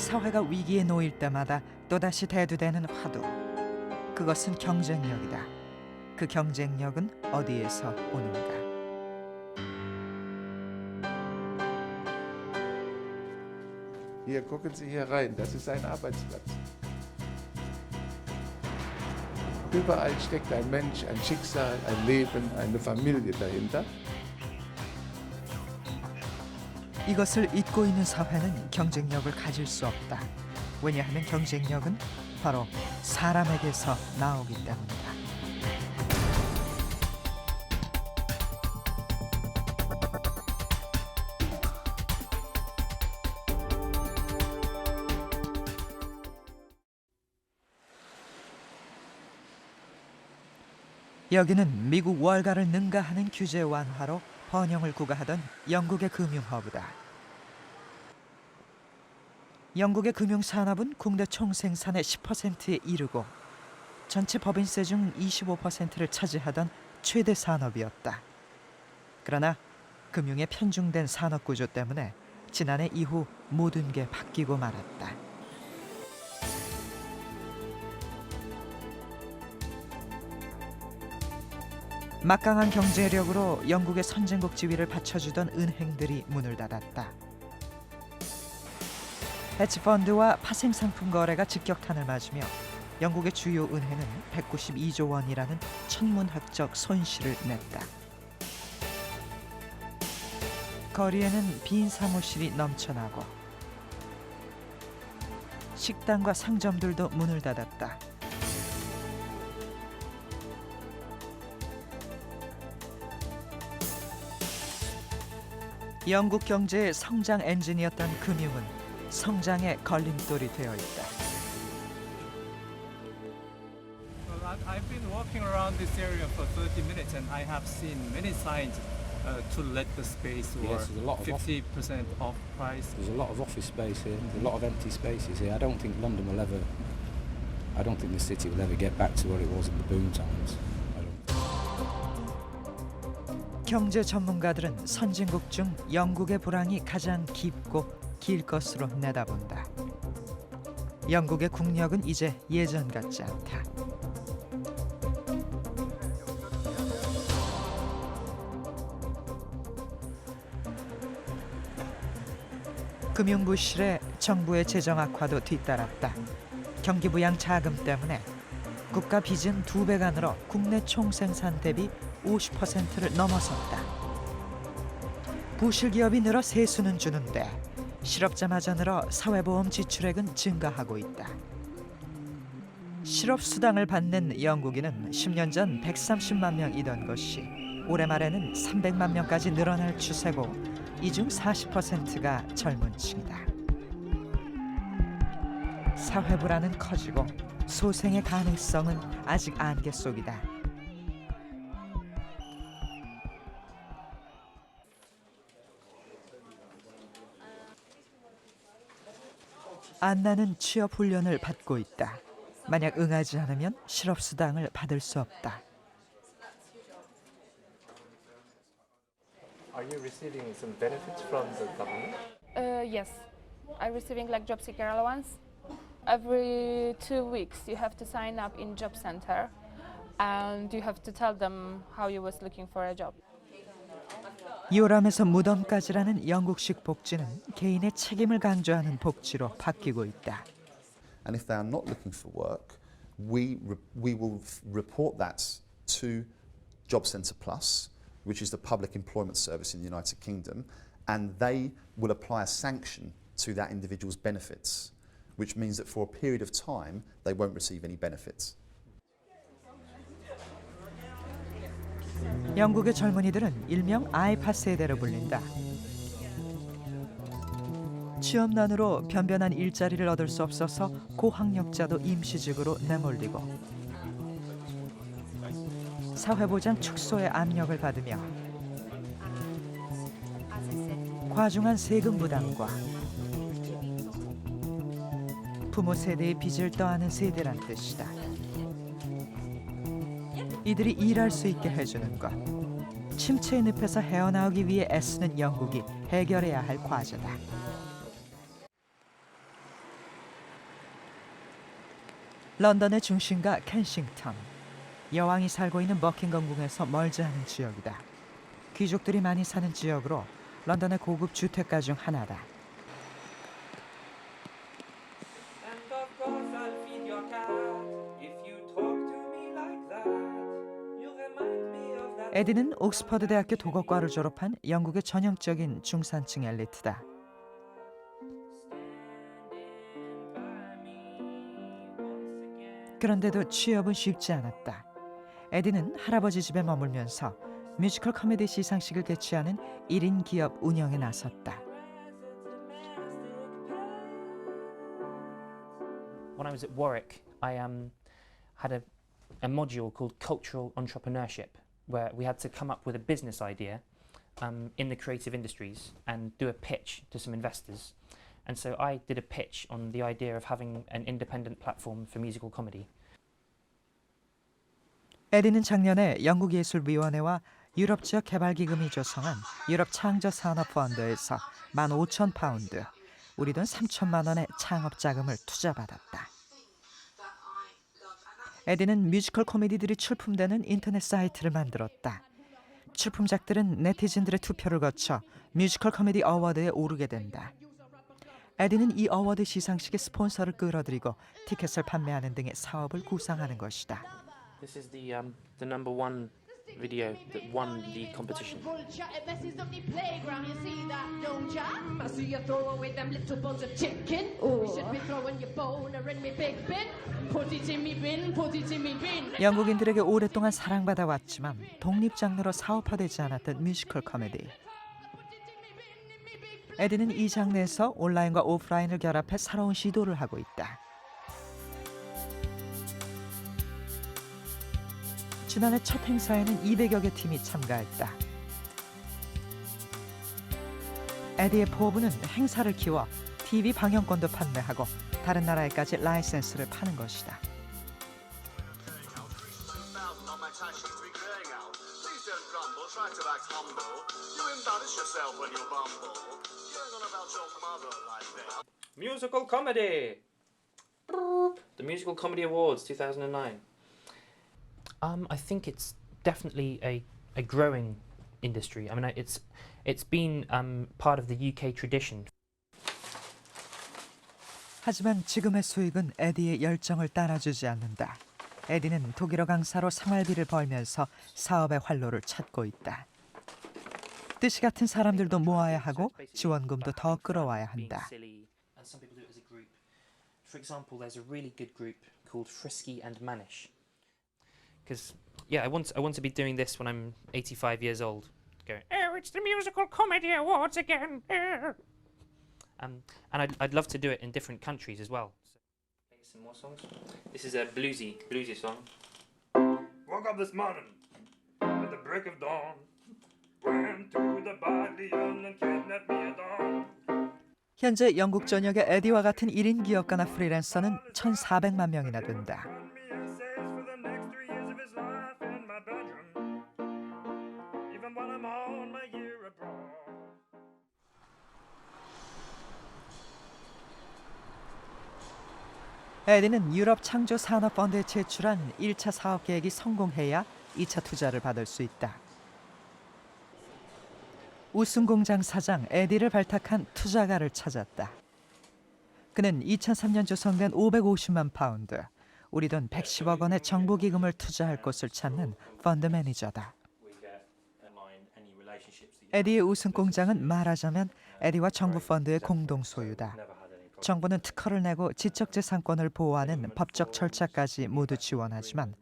사회가 위기에 놓일 때마다 또다시 대두되는 화두. 그것은 경쟁력이다. 그 경쟁력은 어디에서 오는가? Hier, gucken Sie hier rein, das ist ein Arbeitsplatz. Überall steckt ein Mensch, ein Schicksal, ein Leben, eine Familie dahinter. 이것을 잊고 있는 사회는 경쟁력을 가질 수 없다. 왜냐하면 경쟁력은 바로 사람에게서 나오기 때문이다. 여기는 미국 월가를 능가하는 규제 완화로 번영을 구가하던 영국의 금융허브다. 영국의 금융산업은 국내 총생산의 10%에 이르고 전체 법인세 중 25%를 차지하던 최대 산업이었다. 그러나 금융의 편중된 산업구조 때문에 지난해 이후 모든 게 바뀌고 말았다. 막강한 경제력으로 영국의 선진국 지위를 받쳐주던 은행들이 문을 닫았다. 헤지펀드와 파생상품 거래가 직격탄을 맞으며 영국의 주요 은행은 192조 원이라는 천문학적 손실을 냈다. 거리에는 빈 사무실이 넘쳐나고 식당과 상점들도 문을 닫았다. 영국 경제의 성장 엔진이었던 금융은 성장의 걸림돌이 되어 있다. Well, I've been walking around this area for 30 minutes and I have seen many signs to let the space or Yes, there's a lot of 50% off price. There's a lot of office space here. There's a lot of empty spaces here. I don't think the city will ever get back to what it was in the boom times. 경제 전문가들은 선진국 중 영국의 불황이 가장 깊고 길 것으로 내다본다. 영국의 국력은 이제 예전 같지 않다. 금융부실에 정부의 재정 악화도 뒤따랐다. 경기부양 자금 때문에 국가 빚은 2배가 늘어 국내 총생산 대비 50%를 넘어섰다. 부실 기업이 늘어 세수는 주는데 실업자마저 늘어 사회보험 지출액은 증가하고 있다. 실업수당을 받는 영국인은 10년 전 130만 명이던 것이 올해 말에는 300만 명까지 늘어날 추세고 이 중 40%가 젊은 층이다. 사회 불안은 커지고 소생의 가능성은 아직 안개 속이다. 안나는 취업 훈련을 받고 있다. 만약 응하지 않으면 실업수당을 받을 수 없다. Are you receiving some benefits from the government? Yes, I'm receiving like job seeker allowance. Every 2 weeks you have to sign up in job center and you have to tell them how you was looking for a job. 요람에서 무덤까지라는 영국식 복지는 개인의 책임을 강조하는 복지로 바뀌고 있다. And if they are not looking for work, we will report that to Job Centre Plus, which is the public employment service in the United Kingdom, and they will apply a sanction to that individual's benefits, which means that for a period of time they won't receive any benefits. 영국의 젊은이들은 일명 아이파 세대로 불린다. 취업난으로 변변한 일자리를 얻을 수 없어서 고학력자도 임시직으로 내몰리고 사회보장 축소의 압력을 받으며 과중한 세금 부담과 부모 세대의 빚을 떠안은 세대란 뜻이다. 이들이 일할 수 있게 해주는 것, 침체의 늪에서 헤어나오기 위해 애쓰는 영국이 해결해야 할 과제다. 런던의 중심가 켄싱턴. 여왕이 살고 있는 버킹엄궁에서 멀지 않은 지역이다. 귀족들이 많이 사는 지역으로 런던의 고급 주택가 중 하나다. 에디는 옥스퍼드 대학교 도곡과를 졸업한 영국의 전형적인 중산층 엘리트다. 그런데도 취업은 쉽지 않았다. 에디는 할아버지 집에 머물면서 뮤지컬 코미디 시상식을 개최하는 1인 기업 운영에 나섰다. When I was at Warwick, I had a module called Cultural Entrepreneurship, where we had to come up with a business idea in the creative industries and do a pitch to some investors. And so I did a pitch on the idea of having an independent platform for musical comedy. 에디는 작년에 영국예술위원회와 유럽 지역 개발기금이 조성한 유럽 창조산업펀드에서 15,000파운드, 우리 돈 3천만 원의 창업 자금을 투자받았다. 에디는 뮤지컬 코미디들이 출품되는 인터넷 사이트를 만들었다. 출품작들은 네티즌들의 투표를 거쳐 뮤지컬 코미디 어워드에 오르게 된다. 에디는 이 어워드 시상식의 스폰서를 끌어들이고 티켓을 판매하는 등의 사업을 구상하는 것이다. This is the number one video that won the competition. It messes up the playground, you see that, don't ya? I see you throw away them little bones of chicken. You should be throwing your boner in me big bin. Put it in me bin, put it in me bin. 영국인들에게 오랫동안 사랑받아 왔지만 독립 장르로 사업화되지 않았던 뮤지컬 코미디. 에디는 이 장르에서 온라인과 오프라인을 결합해 새로운 시도를 하고 있다. 지난해 첫 행사에는 200여 개 팀이 참가했다. 에디의 포부는 행사를 키워 TV 방영권도 판매하고 다른 나라에까지 라이센스를 파는 것이다. Musical comedy. The Musical Comedy Awards 2009. I think it's definitely a growing industry. I mean, it's been part of the UK tradition. 하지만 지금의 수익은 에디의 열정을 따라주지 않는다. 에디는 독일어 강사로 생활비를 벌면서 사업의 활로를 찾고 있다. 뜻이 같은 사람들도 모아야 하고 지원금도 더 끌어와야 한다. For example, there's a really good group called Frisky and Manish. Because I want to be doing this when I'm 85 years old. Going, oh, it's the Musical Comedy Awards again. And I'd love to do it in different countries as well. So, some more songs. This is a bluesy song. Woke up this morning with the break of dawn. Went to the body and kidnapped me at dawn. 현재 영국 전역의 에디와 같은 1인 기업가나 프리랜서는 1,400만 명이나 된다. 에디는 유럽 창조산업펀드에 제출한 1차 사업 계획이 성공해야 2차 투자를 받을 수 있다. 우승공장 사장 에디를 발탁한 투자가를 찾았다. 그는 2003년 조성된 550만 파운드, 우리 돈 110억 원의 정부기금을 투자할 곳을 찾는 펀드 매니저다. 에디의 우승공장은 말하자면 에디와 정부 펀드의 공동 소유다. 정부는 특허를 내고 지적재산권을 보호하는 법적 절차까지 모두 지원하지만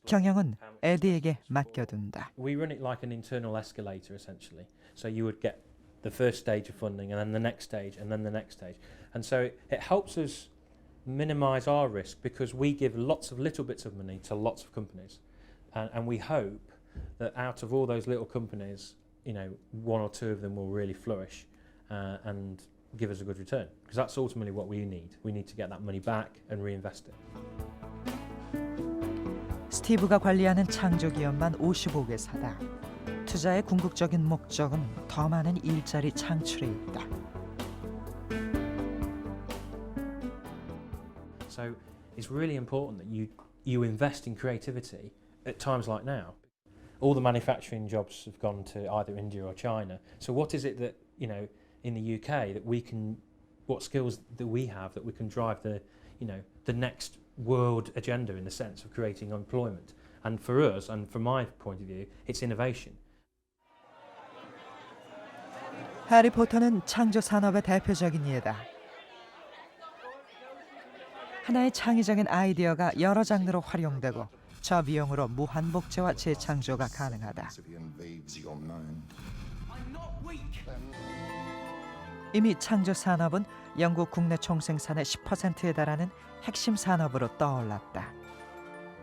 경영은 에디에게 맡겨둔다. We run it like an internal escalator essentially. So you would get the first stage of funding and then the next stage and then the next stage. And so it helps us minimize our risk because we give lots of little bits of money to lots of companies. And we hope that out of all those little companies, one or two of them will really flourish and give us a good return. Because that's ultimately what we need. We need to get that money back and reinvest it. 스티브가 관리하는 창조기업만 55개사다. 투자의 궁극적인 목적은 더 많은 일자리 창출에 있다. So it's really important that you invest in creativity at times like now. All the manufacturing jobs have gone to either India or China. So what is it that, you know, in the UK that we can, what skills that we have that we can drive the, you know, the next world agenda in the sense of creating employment? And for us, and from my point of view, it's innovation. 해리포터는 창조 산업의 대표적인 예다. 하나의 창의적인 아이디어가 여러 장르로 활용되고 저비용으로 무한 복제와 재창조가 가능하다. 이미 창조 산업은 영국 국내 총생산의 10%에 달하는 핵심 산업으로 떠올랐다.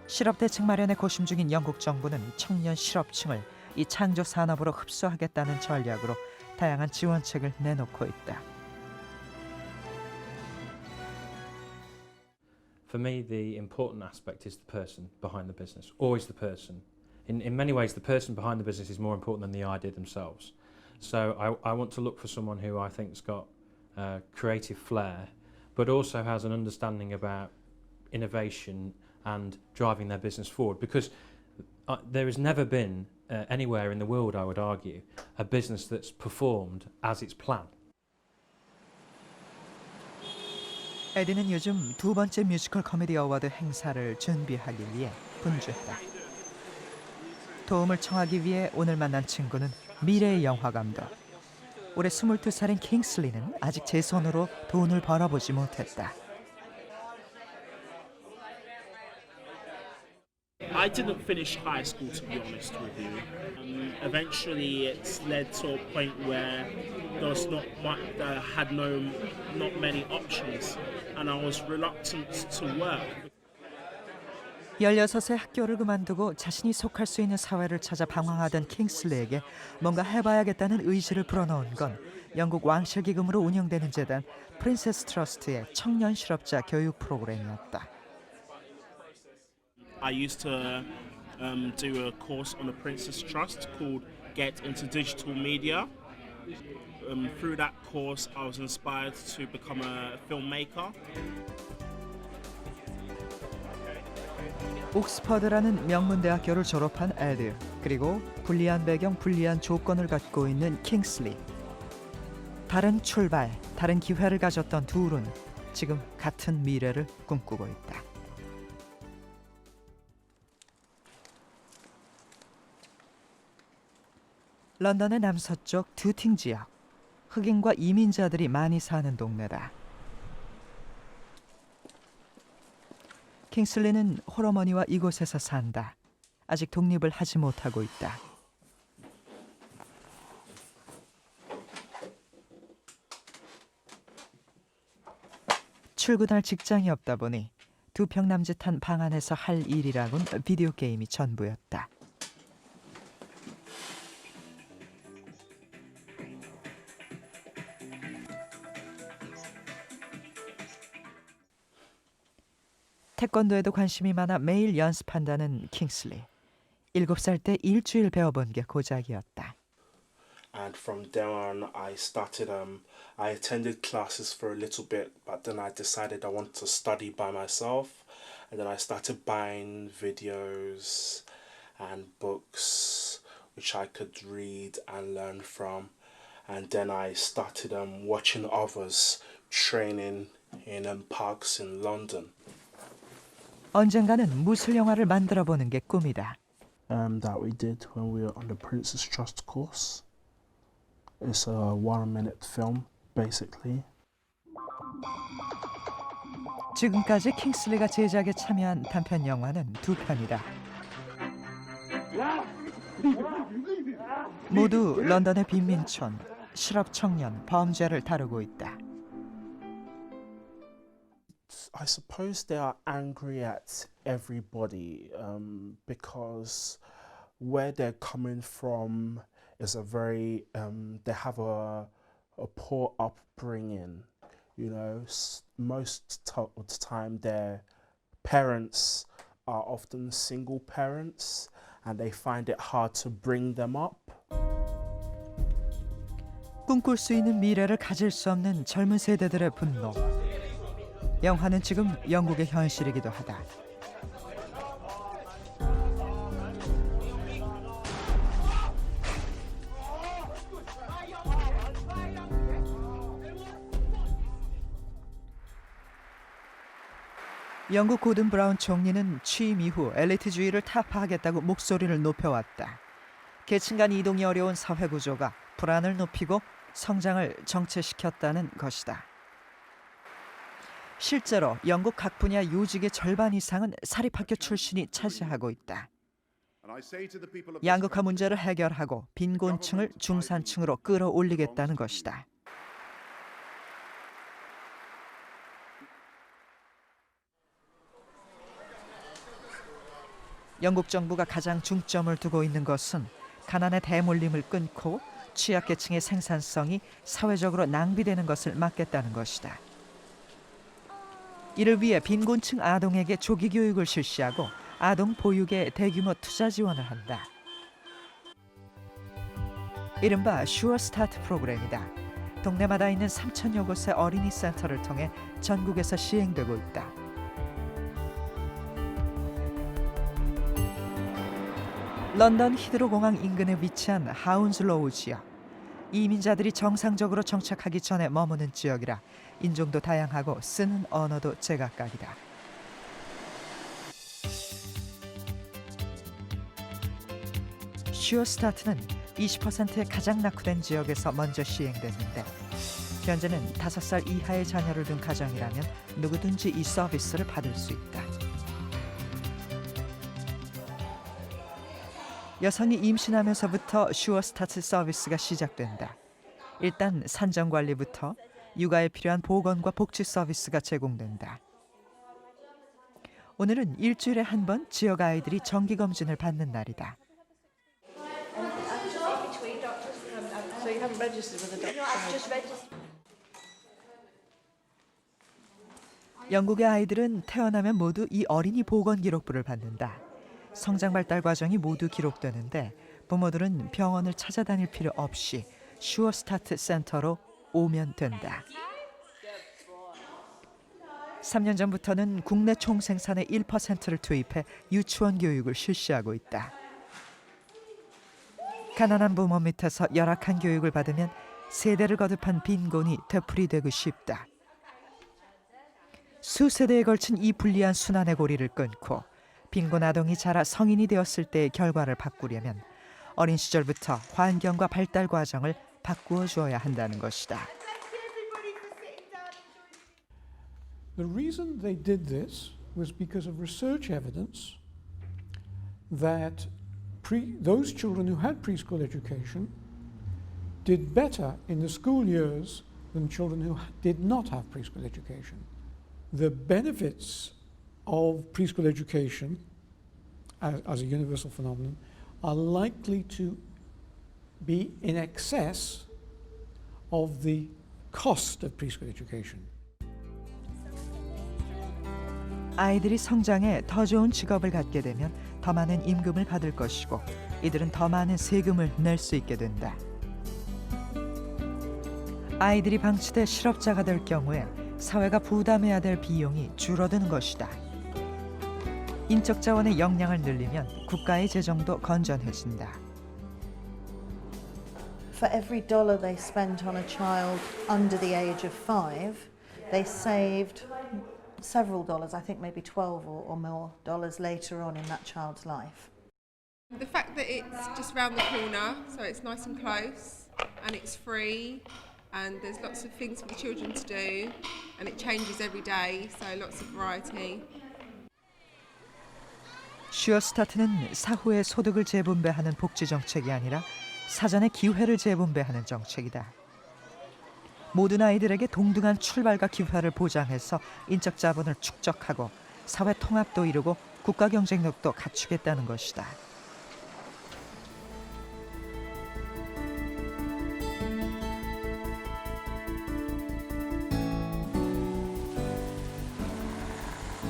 실업 대책 마련에 고심 중인 영국 정부는 청년 실업층을 이 창조 산업으로 흡수하겠다는 전략으로 다양한 지원책을 내놓고 있다. For me, the important aspect is the person behind the business, always the person. In many ways, the person behind the business is more important than the idea themselves. So I want to look for someone who I think's got creative flair, but also has an understanding about innovation and driving their business forward. Because there has never been anywhere in the world, I would argue, a business that's performed as it's planned. 에디는 요즘 두 번째 뮤지컬 코미디 어워드 행사를 준비하기 위해 분주하다. 도움을 청하기 위해 오늘 만난 친구는 미래의 영화 감독. 올해 22살인 킹슬리는 아직 제 손으로 돈을 벌어보지 못했다. I didn't finish high school, to be honest with you. Eventually, it's led to a point where there was not many options, and I was reluctant to work. 16세 학교를 그만두고 자신이 속할 수 있는 사회를 찾아 방황하던 킹슬리에게 뭔가 해봐야겠다는 의지를 불어넣은 건 영국 왕실 기금으로 운영되는 재단 프린세스 트러스트의 청년 실업자 교육 프로그램이었다. I used to do a course on the Princess Trust called Get Into Digital Media. Through that course, I was inspired to become a filmmaker. 옥스퍼드라는 명문대학교를 졸업한 에드, 그리고 불리한 배경, 불리한 조건을 갖고 있는 킹슬리. 다른 출발, 다른 기회를 가졌던 둘은 지금 같은 미래를 꿈꾸고 있다. 런던의 남서쪽 듀팅 지역, 흑인과 이민자들이 많이 사는 동네다. 킹슬리는 홀어머니와 이곳에서 산다. 아직 독립을 하지 못하고 있다. 출근할 직장이 없다 보니 두 평 남짓한 방 안에서 할 일이라곤 비디오 게임이 전부였다. 태권도에도 관심이 많아 매일 연습한다는 킹슬리. 7살 때 일주일 배워본 게 고작이었다. And from then on, I attended classes for a little bit, but then I decided I wanted to study by myself. And then I started buying videos and books which I could read and learn from. And then I started watching others training in parks in London. 언젠가는 무술 영화를 만들어 보는 게 꿈이다. That we did when we were on the Princess Trust course. It's a 1-minute film, basically. 지금까지 킹슬리가 제작에 참여한 단편 영화는 2편이다. 모두 런던의 빈민촌, 실업 청년, 범죄를 다루고 있다. I suppose they are angry at everybody because where they're coming from is a very they have a poor upbringing. You know, most of the time their parents are often single parents and they find it hard to bring them up. 꿈꿀 수 있는 미래를 가질 수 없는 젊은 세대들의 분노. 영화는 지금 영국의 현실이기도 하다. 영국 고든 브라운 총리는 취임 이후 엘리트주의를 타파하겠다고 목소리를 높여왔다. 계층 간 이동이 어려운 사회 구조가 불안을 높이고 성장을 정체시켰다는 것이다. 실제로 영국 각 분야 요직의 절반 이상은 사립학교 출신이 차지하고 있다. 양극화 문제를 해결하고 빈곤층을 중산층으로 끌어올리겠다는 것이다. 영국 정부가 가장 중점을 두고 있는 것은 가난의 대몰림을 끊고 취약계층의 생산성이 사회적으로 낭비되는 것을 막겠다는 것이다. 이를 위해 빈곤층 아동에게 조기 교육을 실시하고 아동 보육에 대규모 투자 지원을 한다. 이른바 슈어 스타트 프로그램이다. 동네마다 있는 3,000여 곳의 어린이 센터를 통해 전국에서 시행되고 있다. 런던 히드로 공항 인근에 위치한 하운슬로우 지역. 이민자들이 정상적으로 정착하기 전에 머무는 지역이라 인종도 다양하고 쓰는 언어도 제각각이다. 슈어 스타트는 20%의 가장 낙후된 지역에서 먼저 시행됐는데 현재는 5살 이하의 자녀를 둔 가정이라면 누구든지 이 서비스를 받을 수 있다. 여성이 임신하면서부터 슈어 스타트 서비스가 시작된다. 일단 산정 관리부터 육아에 필요한 보건과 복지 서비스가 제공된다. 오늘은 일주일에 한 번 지역 아이들이 정기 검진을 받는 날이다. 영국의 아이들은 태어나면 모두 이 어린이 보건 기록부를 받는다. 성장 발달 과정이 모두 기록되는데 부모들은 병원을 찾아다닐 필요 없이 슈어 스타트 센터로 오면 된다. 3년 전부터는 국내 총생산의 1%를 투입해 유치원 교육을 실시하고 있다. 가난한 부모 밑에서 열악한 교육을 받으면 세대를 거듭한 빈곤이 되풀이되고 쉽다. 수세대에 걸친 이 불리한 순환의 고리를 끊고 빈곤 아동이 자라 성인이 되었을 때의 결과를 바꾸려면 어린 시절부터 환경과 발달 과정을 바꾸어 주어야 한다는 것이다. The reason they did this was because of research evidence that those children who had preschool education did better in the school years than children who did not have preschool education. The benefits of preschool education as a universal phenomenon are likely to be in excess of the cost of preschool education. 아이들이 성장해 더 좋은 직업을 갖게 되면 더 많은 임금을 받을 것이고 이들은 더 많은 세금을 낼 수 있게 된다. 아이들이 방치돼 실업자가 될 경우에 사회가 부담해야 될 비용이 줄어드는 것이다. 인적 자원의 역량을 늘리면 국가의 재정도 건전해진다. For every dollar they spent on a child under the age of 5, they saved several dollars, I think maybe 12 or more dollars later on in that child's life. The fact that it's just round the corner, so it's nice and close and it's free and there's lots of things for the children to do and it changes every day, so lots of variety. 슈어 스타트는 사후에 소득을 재분배하는 복지 정책이 아니라 사전에 기회를 재분배하는 정책이다. 모든 아이들에게 동등한 출발과 기회를 보장해서 인적 자본을 축적하고 사회 통합도 이루고 국가 경쟁력도 갖추겠다는 것이다.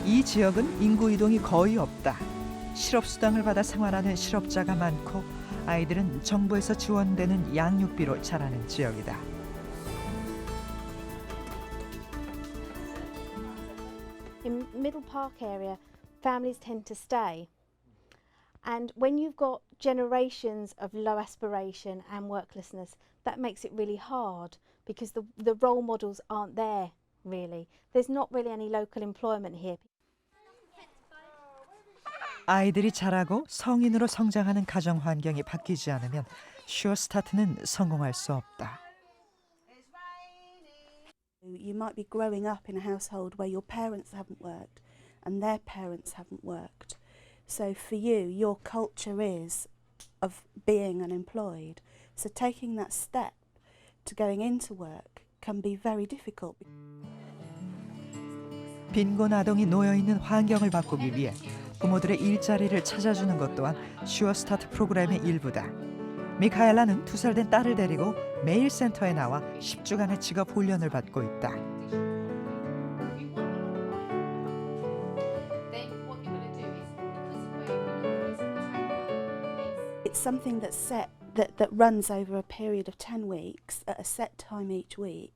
이 지역은 인구 이동이 거의 없다. 실업수당을 받아 생활하는 실업자가 많고 아이들은 정부에서 지원되는 양육비로 자라는 지역이다. In Middle Park area, families tend to stay. And when you've got generations of low aspiration and worklessness, that makes it really hard because the role models aren't there really. There's not really any local employment here. 아이들이 자라고 성인으로 성장하는 가정 환경이 바뀌지 않으면 슈어 스타트는 성공할 수 없다. You might be growing up in a household where your parents haven't worked and their parents haven't worked. So for you, your culture is of being unemployed. So taking that step to going into work can be very difficult. 빈곤 아동이 놓여 있는 환경을 바꾸기 위해 부모들의 일자리를 찾아주는 것 또한 슈어 스타트 프로그램의 일부다. 미카엘라는 2살 된 딸을 데리고 매일 센터에 나와 10주간의 직업 훈련을 받고 있다. It's something that's set that runs over a period of 10 weeks at a set time each week.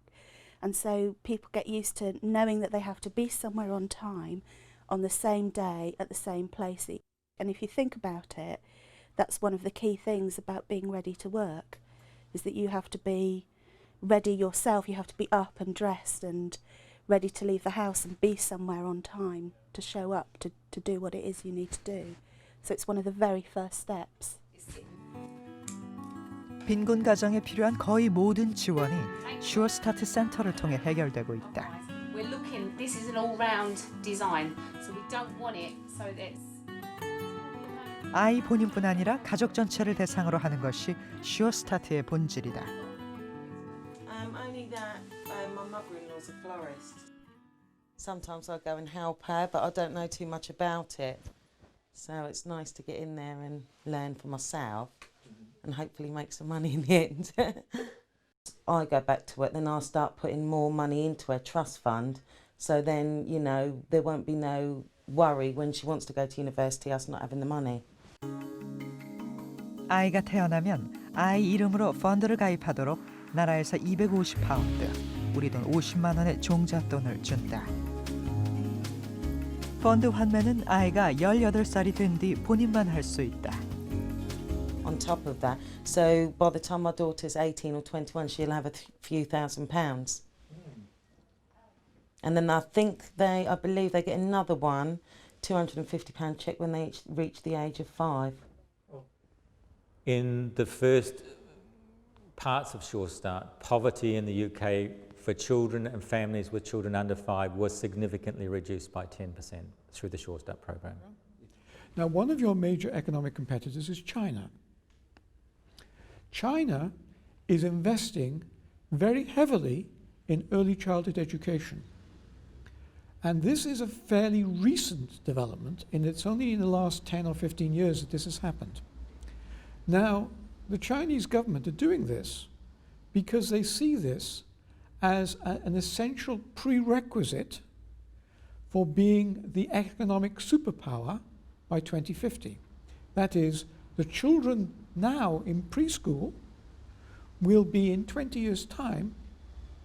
And so people get used to knowing that they have to be somewhere on time on the same day at the same place. And if you think about it, that's one of the key things about being ready to work, is that you have to be ready yourself. You have to be up and dressed and ready to leave the house and be somewhere on time to show up to do what it is you need to do. So it's one of the very first steps. 빈곤 가정에 필요한 거의 모든 지원이 슈어 스타트 센터를 통해 해결되고 있다. We're looking, this is an all-round design, so we don't want it so that 아이 본인뿐 아니라 가족 전체를 대상으로 하는 것이 슈어 스타트의 본질이다. Only that my mother-in-law's a florist. Sometimes I go and help her, but I don't know too much about it. So it's nice to get in there and learn for myself and hopefully make some money in the end. I go back to work, then I'll start putting more money into her trust fund. So then, you know, there won't be no worry when she wants to go to university, us not having the money. 아이가 태어나면 아이 이름으로 펀드를 가입하도록 나라에서 250파운드, 우리 돈 50만 원의 종잣돈을 준다. 펀드 환매는 아이가 18살이 된 뒤 본인만 할 수 있다. On top of that, so by the time my daughter's 18 or 21, she'll have a few £1,000s. And then I believe they get another one, £250 cheque when they reach the age of 5. In the first parts of Sure Start, poverty in the UK for children and families with children under 5 was significantly reduced by 10% through the Sure Start program. Now, one of your major economic competitors is China. China is investing very heavily in early childhood education. And this is a fairly recent development, and it's only in the last 10 or 15 years that this has happened. Now, the Chinese government are doing this because they see this as an essential prerequisite for being the economic superpower by 2050. That is, the children now in preschool will be in 20 years' time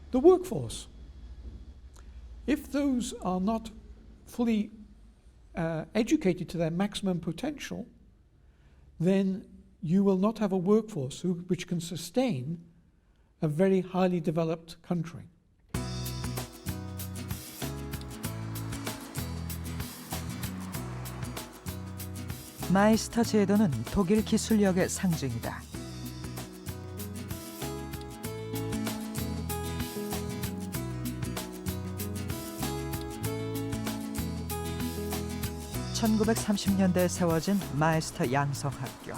the workforce. If those are not fully educated to their maximum potential, then you will not have a workforce which can sustain a very highly developed country. 마이스터 제도는 독일 기술력의 상징이다. (1930년대에) 세워진 마이스터 양성학교.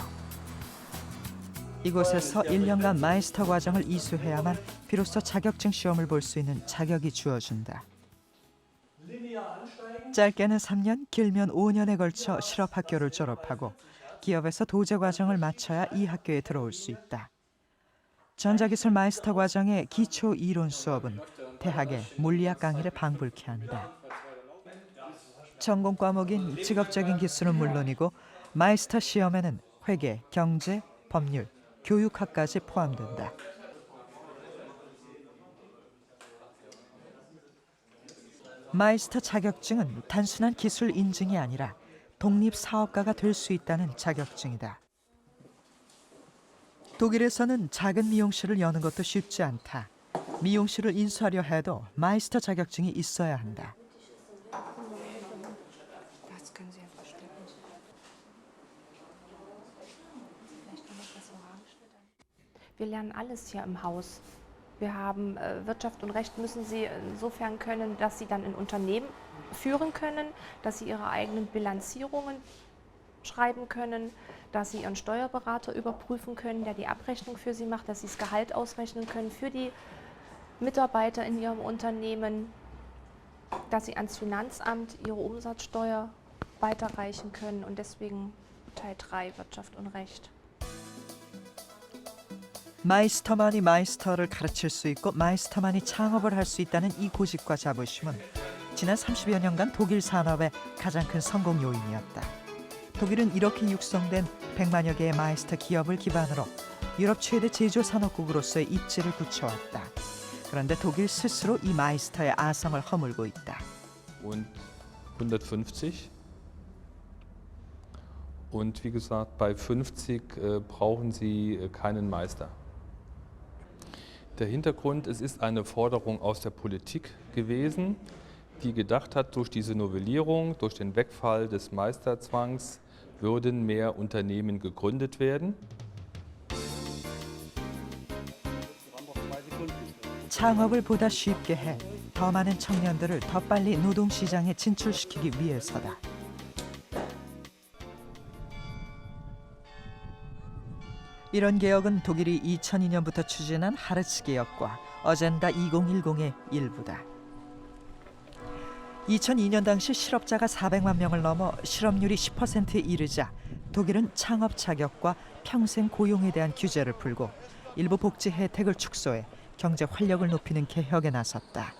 이곳에서 1년간 마이스터 과정을 이수해야만 비로소 자격증 시험을 볼 수 있는 자격이 주어진다. 짧게는 3년, 길면 5년에 걸쳐 실업학교를 졸업하고 기업에서 도제 과정을 마쳐야 이 학교에 들어올 수 있다. 전자기술 마이스터 과정의 기초 이론 수업은 대학의 물리학 강의를 방불케 한다. 전공 과목인 직업적인 기술은 물론이고 마이스터 시험에는 회계, 경제, 법률, 교육학까지 포함된다. 마이스터 자격증은 단순한 기술 인증이 아니라 독립 사업가가 될 수 있다는 자격증이다. 독일에서는 작은 미용실을 여는 것도 쉽지 않다. 미용실을 인수하려 해도 마이스터 자격증이 있어야 한다. Wir lernen alles hier im Haus. Wir haben Wirtschaft und Recht müssen Sie insofern können, dass Sie dann ein Unternehmen führen können, dass Sie Ihre eigenen Bilanzierungen schreiben können, dass Sie Ihren Steuerberater überprüfen können, der die Abrechnung für Sie macht, dass Sie das Gehalt ausrechnen können für die Mitarbeiter in Ihrem Unternehmen, dass Sie ans Finanzamt Ihre Umsatzsteuer weiterreichen können und deswegen Teil 3 Wirtschaft und Recht. 마이스터만이 마이스터를 가르칠 수 있고 마이스터만이 창업을 할 수 있다는 이 고집과 자부심은 지난 30여 년간 독일 산업의 가장 큰 성공 요인이었다. 독일은 이렇게 육성된 100만여 개의 마이스터 기업을 기반으로 유럽 최대 제조 산업국으로서의 입지를 굳혀왔다. 그런데 독일 스스로 이 마이스터의 아성을 허물고 있다. Und 150. Und wie gesagt, bei 50 brauchen Sie keinen Meister. Der Hintergrund, es ist eine Forderung aus der Politik gewesen, die gedacht hat, durch diese Novellierung, durch den Wegfall des Meisterzwangs würden mehr Unternehmen gegründet werden. 창업을 보다 쉽게 해 더 많은 청년들을 더 빨리 노동시장에 진출시키기 위해서다. 이런 개혁은 독일이 2002년부터 추진한 하르츠 개혁과 어젠다 2010의 일부다. 2002년 당시 실업자가 400만 명을 넘어 실업률이 10%에 이르자 독일은 창업 자격과 평생 고용에 대한 규제를 풀고 일부 복지 혜택을 축소해 경제 활력을 높이는 개혁에 나섰다.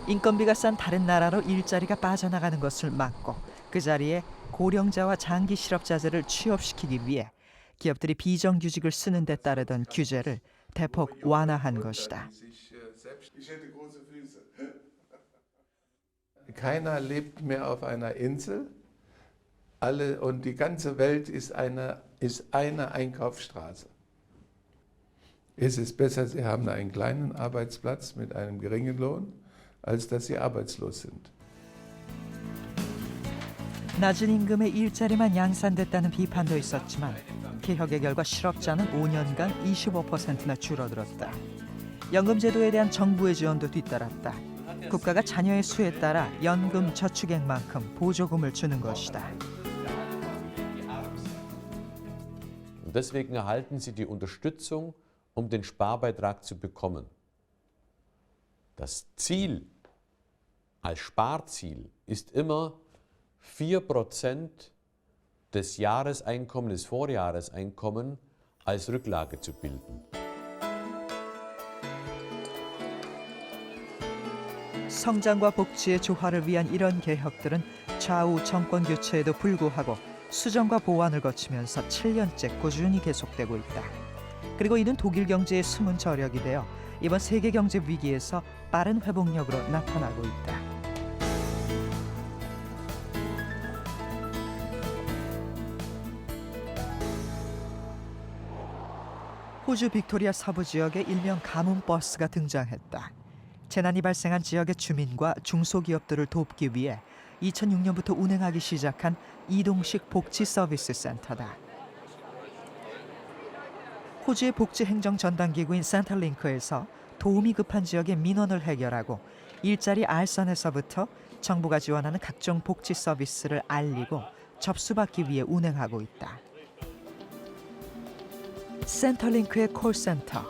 인건비가 싼 다른 나라로 일자리가 빠져나가는 것을 막고 그 자리에 고령자와 장기 실업자들을 취업시키기 위해 기업들이 비정규직을 쓰는 데 따르던 규제를 대폭 완화한 것이다. Keiner lebt mehr auf einer Insel. Alle und die ganze Welt ist eine Einkaufsstraße. Es ist besser, Sie haben einen kleinen Arbeitsplatz mit einem geringen Lohn, als dass Sie arbeitslos sind. 낮은 임금의 일자리만 양산됐다는 비판도 있었지만 개혁의 결과 실업자는 5년간 25%나 줄어들었다. 연금제도에 대한 정부의 지원도 뒤따랐다. 국가가 자녀의 수에 따라 연금 저축액만큼 보조금을 주는 것이다. Und deswegen erhalten Sie die Unterstützung, um den Sparbeitrag zu bekommen. Das Ziel als Sparziel ist immer 4% des Jahreseinkommens, des Vorjahreseinkommens als Rücklage zu bilden. 성장과 복지의 조화를 위한 이런 개혁들은 좌우 정권 교체에도 불구하고 수정과 보완을 거치면서 7년째 꾸준히 계속되고 있다. 그리고 이는 독일 경제의 숨은 저력이 되어 이번 세계 경제 위기에서 빠른 회복력으로 나타나고 있다. 호주 빅토리아 서부 지역에 일명 가뭄 버스가 등장했다. 재난이 발생한 지역의 주민과 중소기업들을 돕기 위해 2006년부터 운행하기 시작한 이동식 복지 서비스 센터다. 호주의 복지 행정 전담 기구인 센터링크에서 도움이 급한 지역의 민원을 해결하고 일자리 알선에서부터 정부가 지원하는 각종 복지 서비스를 알리고 접수받기 위해 운행하고 있다. 센터링크의 콜센터.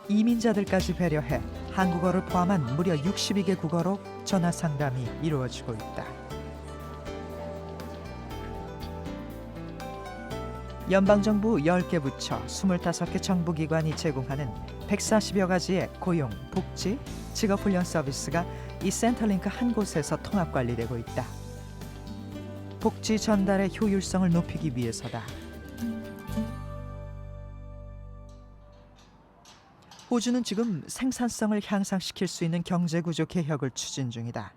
이민자들까지 배려해 한국어를 포함한 무려 62개 국어로 전화 상담이 이루어지고 있다. 연방정부 10개 부처, 25개 정부기관이 제공하는 140여 가지의 고용, 복지, 직업훈련 서비스가 이 센터링크 한 곳에서 통합관리되고 있다. 복지 전달의 효율성을 높이기 위해서다. 호주는 지금 생산성을 향상시킬 수 있는 경제구조 개혁을 추진 중이다.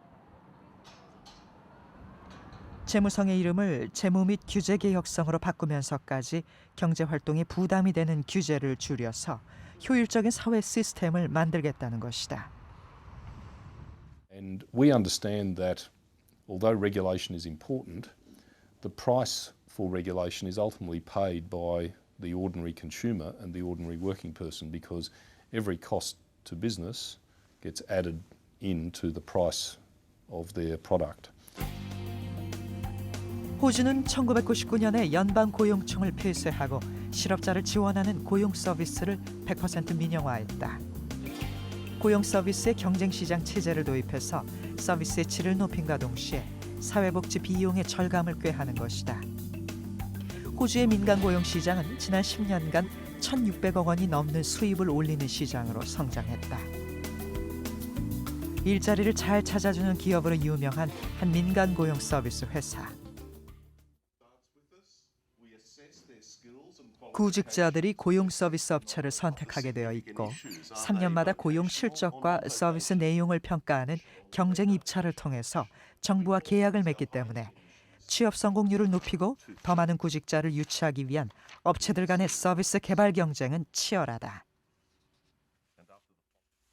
재무성의 이름을 재무 및 규제 개혁성으로 바꾸면서까지 경제활동에 부담이 되는 규제를 줄여서 효율적인 사회 시스템을 만들겠다는 것이다. And we understand that although regulation is important, the price for regulation is ultimately paid by the ordinary consumer and the ordinary working person because every cost to business gets added into the price of their product. 호주는 1999년에 연방고용청을 폐쇄하고 실업자를 지원하는 고용 서비스를 100% 민영화했다. 고용 서비스의 경쟁시장 체제를 도입해서 서비스의 질을 높임과 동시에 사회복지 비용의 절감을 꾀하는 것이다. 호주의 민간 고용 시장은 지난 10년간 1,600억 원이 넘는 수입을 올리는 시장으로 성장했다. 일자리를 잘 찾아주는 기업으로 유명한 한 민간 고용 서비스 회사. 구직자들이 고용 서비스 업체를 선택하게 되어 있고 3년마다 고용 실적과 서비스 내용을 평가하는 경쟁 입찰을 통해서 정부와 계약을 맺기 때문에 취업 성공률을 높이고 더 많은 구직자를 유치하기 위한 업체들 간의 서비스 개발 경쟁은 치열하다.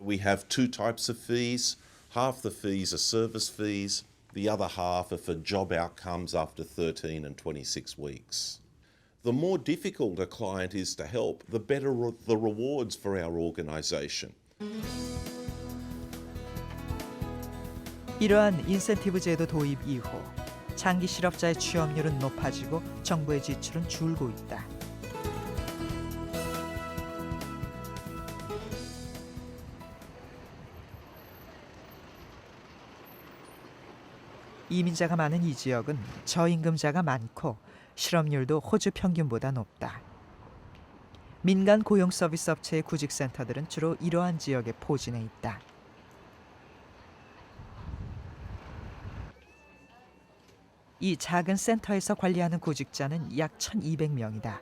We have two types of fees. Half the fees are service fees. The other half are for job outcomes after 13 and 26 weeks. The more difficult a client is to help, the better the rewards for our organisation. 이러한 인센티브 제도 도입 이후 장기 실업자의 취업률은 높아지고 정부의 지출은 줄고 있다. 이민자가 많은 이 지역은 저임금자가 많고 실업률도 호주 평균보다 높다. 민간 고용 서비스 업체의 구직센터들은 주로 이러한 지역에 포진해 있다. 이 작은 센터에서 관리하는 구직자는 약 1,200명이다.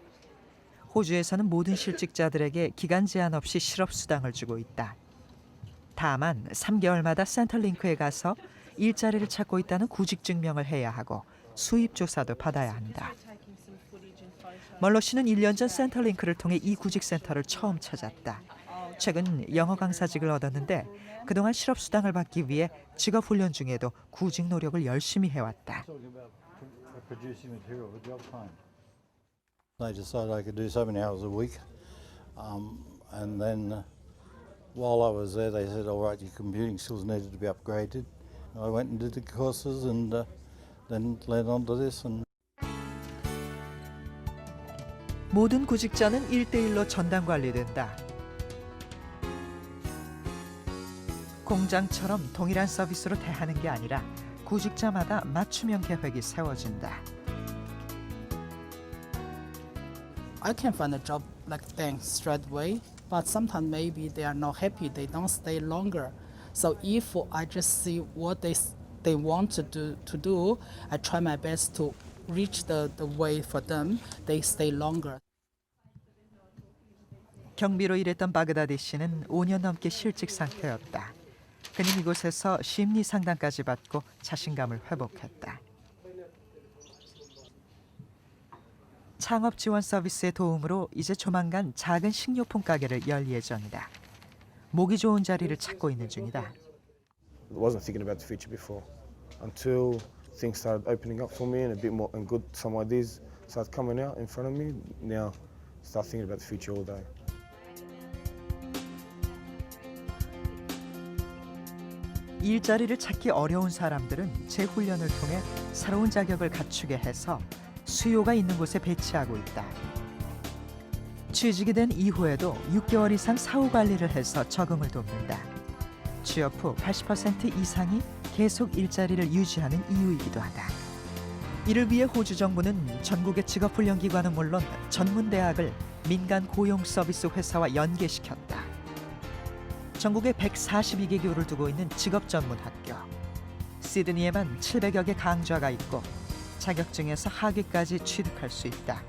호주에서는 모든 실직자들에게 기간 제한 없이 실업수당을 주고 있다. 다만 3개월마다 센터링크에 가서 일자리를 찾고 있다는 구직 증명을 해야 하고 수입 조사도 받아야 한다. 멀로 씨는 1년 전 센터링크를 통해 이 구직센터를 처음 찾았다. 최근 영어 강사직을 얻었는데 그동안 실업수당을 받기 위해 직업훈련 중에도 구직 노력을 열심히 해왔다. They decided I could do 7 hours a week, and then while I was there, they said, "All right, your computing skills needed to be upgraded." I went and did the courses, and then led on to this. And 모든 구직자는 1대1로 전담 관리된다. 공장처럼 동일한 서비스로 대하는 게 아니라 구직자마다 맞춤형 계획이 세워진다. I can find a job like them straight away, but sometimes maybe they are not happy. They don't stay longer. So if I just see what they want to do, I try my best to reach the way for them. They stay longer. 경비로 일했던 바그다디 씨는 5년 넘게 실직 상태였다. 그는 이곳에서 심리 상담까지 받고 자신감을 회복했다. 창업 지원 서비스의 도움으로 이제 조만간 작은 식료품 가게를 열 예정이다. 모기 좋은 자리를 찾고 있는 중이다. I wasn't thinking about the future before until things started opening up for me and a bit more and good some ideas started coming out in front of me. Now start thinking about the future all day. 일자리를 찾기 어려운 사람들은 재훈련을 통해 새로운 자격을 갖추게 해서 수요가 있는 곳에 배치하고 있다. 취직이 된 이후에도 6개월 이상 사후 관리를 해서 적응을 돕는다. 취업 후 80% 이상이 계속 일자리를 유지하는 이유이기도 하다. 이를 위해 호주 정부는 전국의 직업훈련기관은 물론 전문대학을 민간 고용 서비스 회사와 연계시켰다. 전국에 142개 교를 두고 있는 직업전문학교. 시드니에만 700여 개 강좌가 있고 자격증에서 학위까지 취득할 수 있다.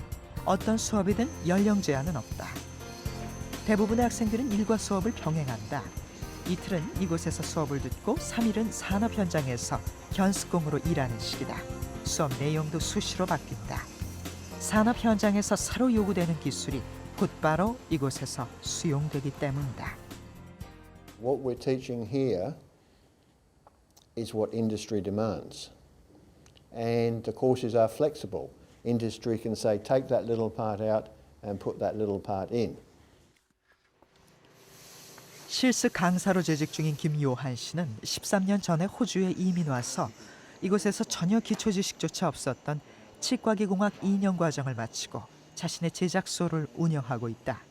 어떤 수업이든 연령 제한은 없다. 대부분의 학생들은 일과 수업을 병행한다. 이틀은 이곳에서 수업을 듣고 3일은 산업 현장에서 견습공으로 일하는 시기다. 수업 내용도 수시로 바뀐다. 산업 현장에서 새로 요구되는 기술이 곧바로 이곳에서 수용되기 때문이다. What we're teaching here is what industry demands. And the courses are flexible. Industry can say, take that little part out and put that little part in. 실습 강사로 재직 중인 김요한 씨는 13년 전에 호주에 이민 와서 이곳에서 전혀 기초 지식조차 없었던 치과기공학 2년 과정을 마치고 자신의 제작소를 운영하고 있다.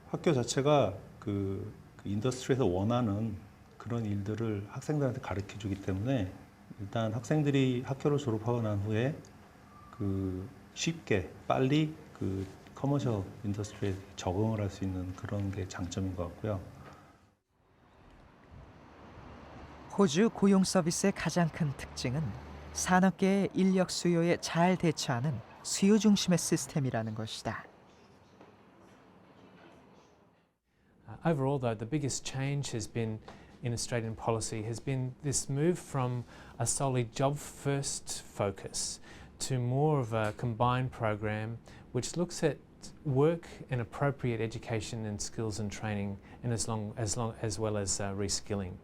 학교 자체가 그 인더스트리에서 원하는 그런 일들을 학생들한테 가르쳐주기 때문에 일단 학생들이 학교를 졸업하고 난 후에 그 쉽게 빨리 그 커머셜 인더스트리에 적응을 할 수 있는 그런 게 장점인 것 같고요. 호주 고용 서비스의 가장 큰 특징은 산업계의 인력 수요에 잘 대처하는 수요 중심의 시스템이라는 것이다. Overall, though, the biggest change has been in Australian policy has been this move from a solely job-first focus to more of a combined program which looks at work and appropriate education and skills and training, and as well as reskilling.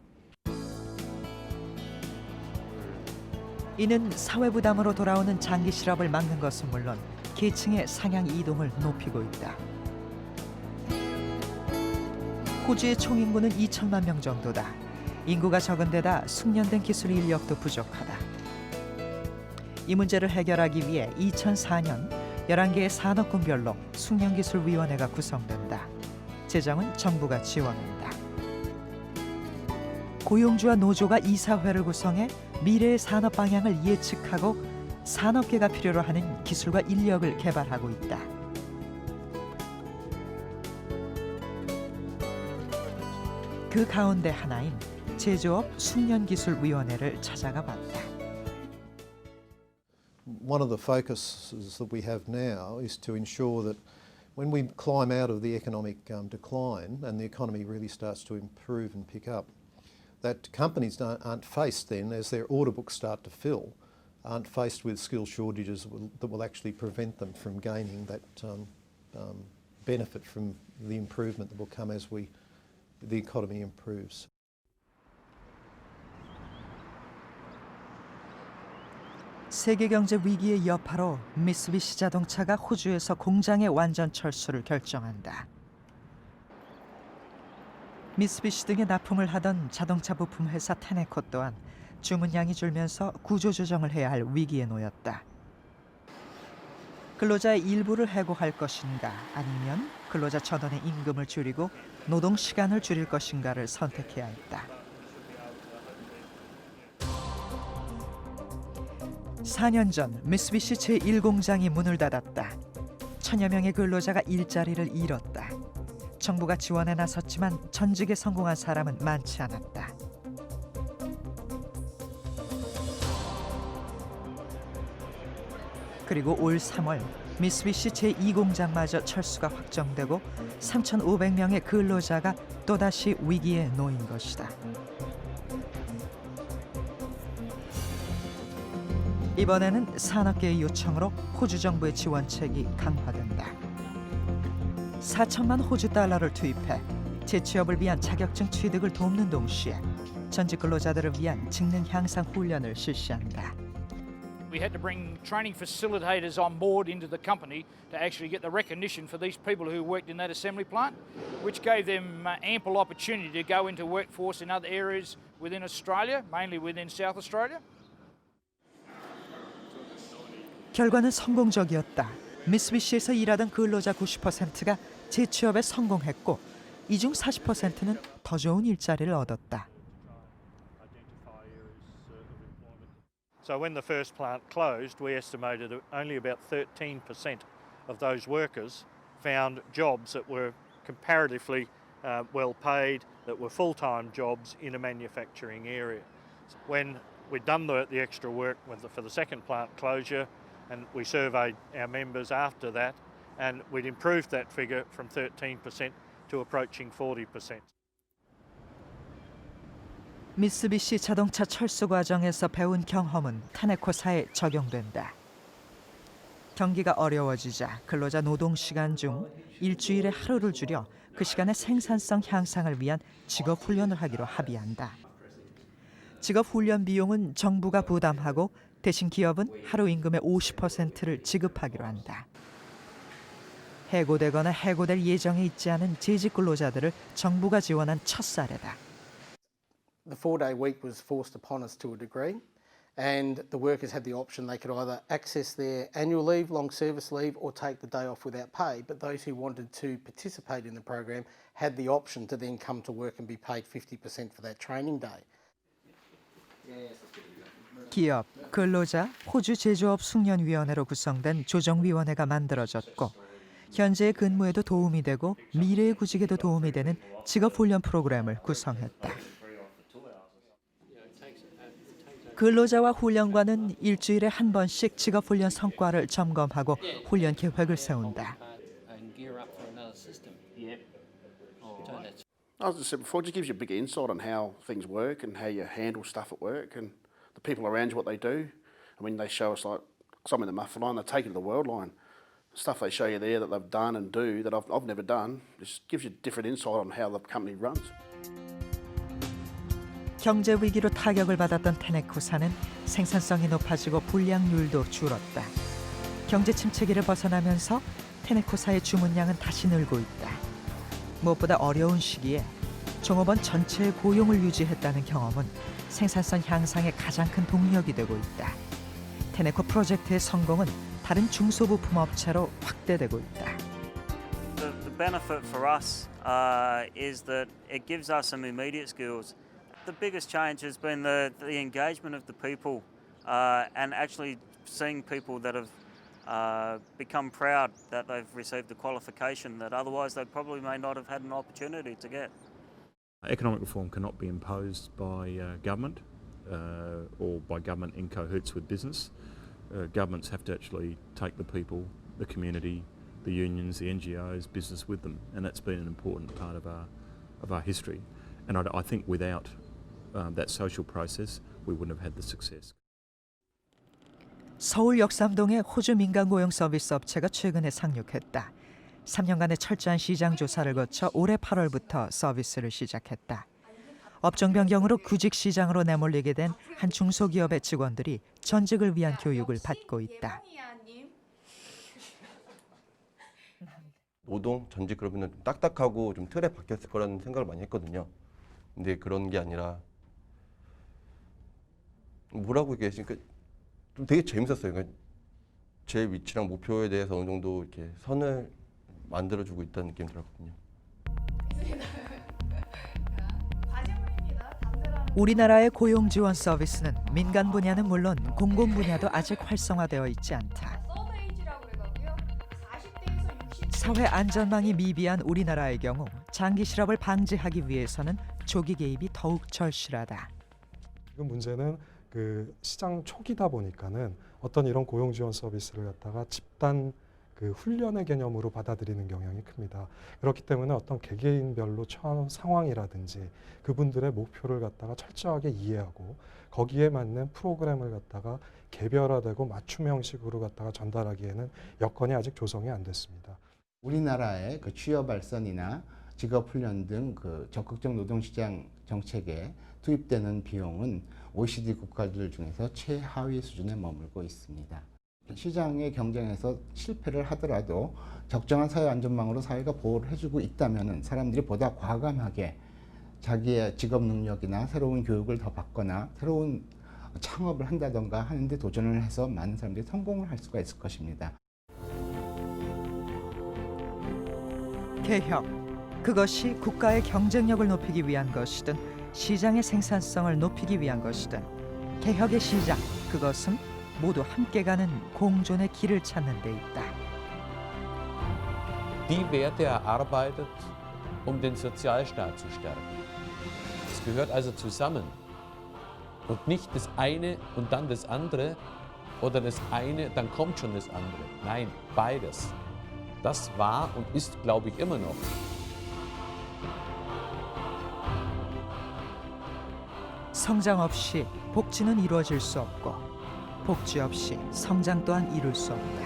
이는 사회 부담으로 돌아오는 장기 실업을 막는 것은 물론 계층의 상향 이동을 높이고 있다. 호주의 총 인구는 2천만 명 정도다. 인구가 적은 데다 숙련된 기술 인력도 부족하다. 이 문제를 해결하기 위해 2004년 11개의 산업군별로 숙련기술위원회가 구성된다. 재정은 정부가 지원한다. 고용주와 노조가 이사회를 구성해 미래의 산업 방향을 예측하고 산업계가 필요로 하는 기술과 인력을 개발하고 있다. 그 가운데 하나인 제조업 숙련기술위원회를 찾아가 봤다. One of the focuses that we have now is to ensure that when we climb out of the economic decline and the economy really starts to improve and pick up, that companies aren't faced then, as their order books start to fill, aren't faced with skill shortages that will actually prevent them from gaining that benefit from the improvement that will come as the economy improves. 세계 경제 위기의 여파로 미쓰비시 자동차가 호주에서 공장의 완전 철수를 결정한다. 미쓰비시 등의 납품을 하던 자동차 부품 회사 테네코 또한 주문량이 줄면서 구조조정을 해야 할 위기에 놓였다. 근로자의 일부를 해고할 것인가 아니면 근로자 전원의 임금을 줄이고 노동 시간을 줄일 것인가를 선택해야 했다. 4년 전 미쓰비시 제1공장이 문을 닫았다. 1000여 명의 근로자가 일자리를 잃었다. 정부가 지원에 나섰지만 전직에 성공한 사람은 많지 않았다. 그리고 올 3월 미쓰비시 제2공장마저 철수가 확정되고 3,500명의 근로자가 또다시 위기에 놓인 것이다. 이번에는 산업계의 요청으로 호주 정부의 지원책이 강화된다. 4천만 호주 달러를 투입해 재취업을 위한 자격증 취득을 돕는 동시에 전직 근로자들을 위한 직능 향상 훈련을 실시한다. We had to bring training facilitators on board into the company to actually get the recognition for these people who worked in that assembly plant, which gave them ample opportunity to go into workforce in other areas within Australia, mainly within South Australia. 결과는 성공적이었다. 미쓰비시에서 일하던 근로자 90%가 재취업에 성공했고 이 중 40%는 더 좋은 일자리를 얻었다. So when the first plant closed, we estimated that only about 13% of those workers found jobs that were comparatively well paid, that were full-time jobs in a manufacturing area. When we'd done the extra work for the second plant closure, and we surveyed our members after that, and we'd improved that figure from 13% to approaching 40%. 미쓰비시 자동차 철수 과정에서 배운 경험은 테네코사에 적용된다. 경기가 어려워지자 근로자 노동 시간 중 일주일에 하루를 줄여 그 시간의 생산성 향상을 위한 직업 훈련을 하기로 합의한다. 직업 훈련 비용은 정부가 부담하고 대신 기업은 하루 임금의 50%를 지급하기로 한다. 해고되거나 해고될 예정에 있지 않은 재직 근로자들을 정부가 지원한 첫 사례다. The 4-day week was forced upon us to a degree, and the workers had the option. They could either access their annual leave, long service leave, or take the day off without pay. But those who wanted to participate in the program had the option to then come to work and be paid 50% for that training day. 기업, 근로자, 호주 제조업 숙련위원회로 구성된 조정위원회가 만들어졌고 현재의 근무에도 도움이 되고 미래의 구직에도 도움이 되는 직업훈련 프로그램을 구성했다. 근로자와 훈련관은 일주일에 한 번씩 직업훈련 성과를 점검하고 훈련 계획을 세운다. As I said before, it just gives you a big insight on how things work and how you handle stuff at work and the people around you, what they do. I mean, they show us, like, some in the muffin line, they take it to the world line. Stuff they show you there that they've done and do that I've never done, just gives you different insight on how the company runs. 경제 위기로 타격을 받았던 테네코사는 생산성이 높아지고 불량률도 줄었다. 경제 침체기를 벗어나면서 테네코사의 주문량은 다시 늘고 있다. 무엇보다 어려운 시기에 종업원 전체의 고용을 유지했다는 경험은 생산성 향상의 가장 큰 동력이 되고 있다. 테네코 프로젝트의 성공은 다른 중소부품 업체로 확대되고 있다. The benefit for us is that it gives us some immediate skills. The biggest change has been the engagement of the people and actually seeing people that have become proud that they've received a qualification that otherwise they probably may not have had an opportunity to get. Economic reform cannot be imposed by government or by government in cahoots with business. Governments have to actually take the people, the community, the unions, the NGOs, business with them, and that's been an important part of our history. And I think without that social process, we wouldn't have had the success. 서울 역삼동의 호주 민간 고용 서비스 업체가 최근에 상륙했다. 3년간의 철저한 시장 조사를 거쳐 올해 8월부터 서비스를 시작했다. 업종 변경으로 구직 시장으로 내몰리게 된 한 중소기업의 직원들이 전직을 위한 교육을 받고 있다. 노동 전직 그러면 좀 딱딱하고 좀 틀에 박혔을 거라는 생각을 많이 했거든요. 근데 그런 게 아니라 뭐라고 얘기하시니까 좀 되게 재밌었어요. 그러니까 제 위치랑 목표에 대해서 어느 정도 이렇게 선을 만들어주고 있다는 느낌이 들었거든요. 우리나라의 고용 지원 서비스는 민간 분야는 물론 공공 분야도 아직 활성화되어 있지 않다. 사회 안전망이 미비한 우리나라의 경우 장기 실업을 방지하기 위해서는 조기 개입이 더욱 절실하다. 지금 문제는 그 시장 초기다 보니까는 어떤 이런 고용 지원 서비스를 갖다가 집단 그 훈련의 개념으로 받아들이는 경향이 큽니다. 그렇기 때문에 어떤 개개인별로 처한 상황이라든지 그분들의 목표를 갖다가 철저하게 이해하고 거기에 맞는 프로그램을 갖다가 개별화되고 맞춤 형식으로 갖다가 전달하기에는 여건이 아직 조성이 안 됐습니다. 우리나라의 그 취업 발전이나 직업 훈련 등 그 적극적 노동시장 정책에 투입되는 비용은 OECD 국가들 중에서 최하위 수준에 머물고 있습니다. 시장의 경쟁에서 실패를 하더라도 적정한 사회 안전망으로 사회가 보호를 해주고 있다면 사람들이 보다 과감하게 자기의 직업 능력이나 새로운 교육을 더 받거나 새로운 창업을 한다던가 하는데 도전을 해서 많은 사람들이 성공을 할 수가 있을 것입니다. 개혁, 그것이 국가의 경쟁력을 높이기 위한 것이든 시장의 생산성을 높이기 위한 것이든 개혁의 시작, 그것은 모두 함께 가는 공존의 길을 찾는 데 있다. Die Werte erarbeitet, den Sozialstaat zu stärken. Es gehört also zusammen und nicht das eine und dann das andere oder das eine, dann kommt schon das andere. Nein, beides. Das war und ist, glaube ich, immer noch. 성장 없이 복지는 이루어질 수 없고 복지 없이 성장 또한 이룰 수 없다.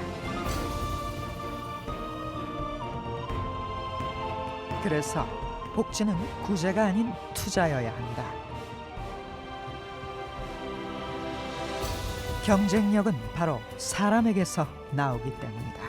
그래서 복지는 구제가 아닌 투자여야 한다. 경쟁력은 바로 사람에게서 나오기 때문이다.